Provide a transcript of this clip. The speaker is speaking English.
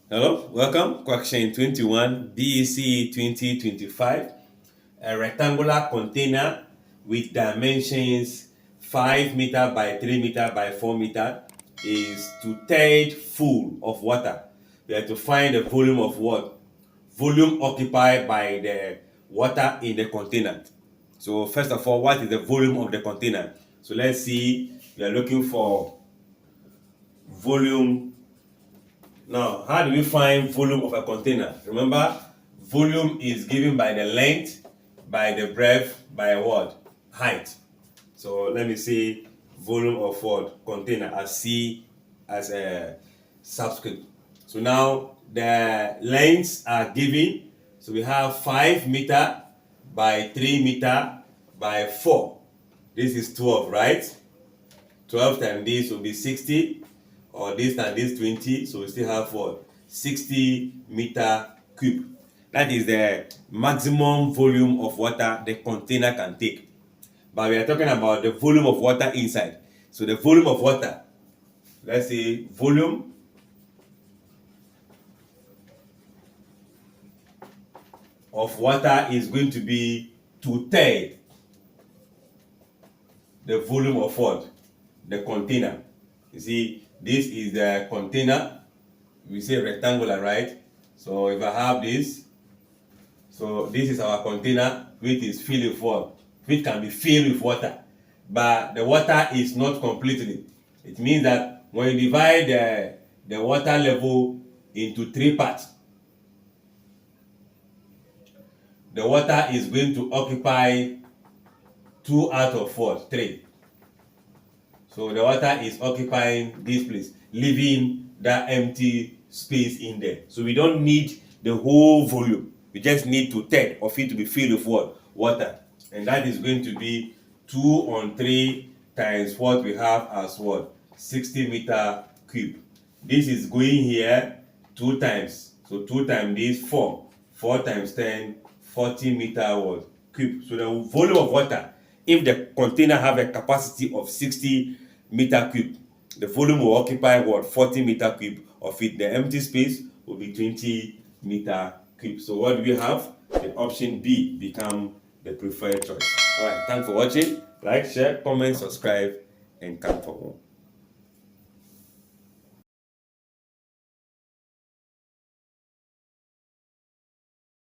Hello, welcome. Question 21, BECE 2025. A rectangular container with dimensions 5 meter by 3 meter by 4 meter is two-thirds full of water. We have to find the volume of what? Volume occupied by the water in the container. So first of all, what is the volume of the container? So let's see, we are looking for volume. Now, how do we find volume of a container? Remember, volume is given by the length, by the breadth, by what? Height. So let me say volume of what? Container as C as a subscript. So now the lengths are given. So we have 5 meter by 3 meter by 4. This is 12, right? 12 times this will be 60, or this times this 20, so we still have what? 60 meter cube. That is the maximum volume of water the container can take. But we are talking about the volume of water inside. So the volume of water, let's say volume of water is going to be two-thirds the volume of what? The container. You see, this is the container. We say rectangular, right? So if I have this, so this is our container which is filled with what? Which can be filled with water. But the water is not completely. It means that when you divide the water level into 3 parts, the water is going to occupy 2 out of what? 3. So the water is occupying this place, leaving that empty space in there. So we don't need the whole volume. We just need two-thirds of it to be filled with what? Water. And that is going to be 2 on 3 times what we have as what? 60 meter cube. This is going here 2 times. So 2 times this, 4. 4 times 10, 40 meter what? Cube. So the volume of water, if the container have a capacity of 60 meter cube, the volume will occupy what? 40 meter cube of it. The empty space will be 20 meter cube. So what do we have? The option B become the preferred choice. All right, thanks for watching. Like, share, comment, subscribe, and come for more.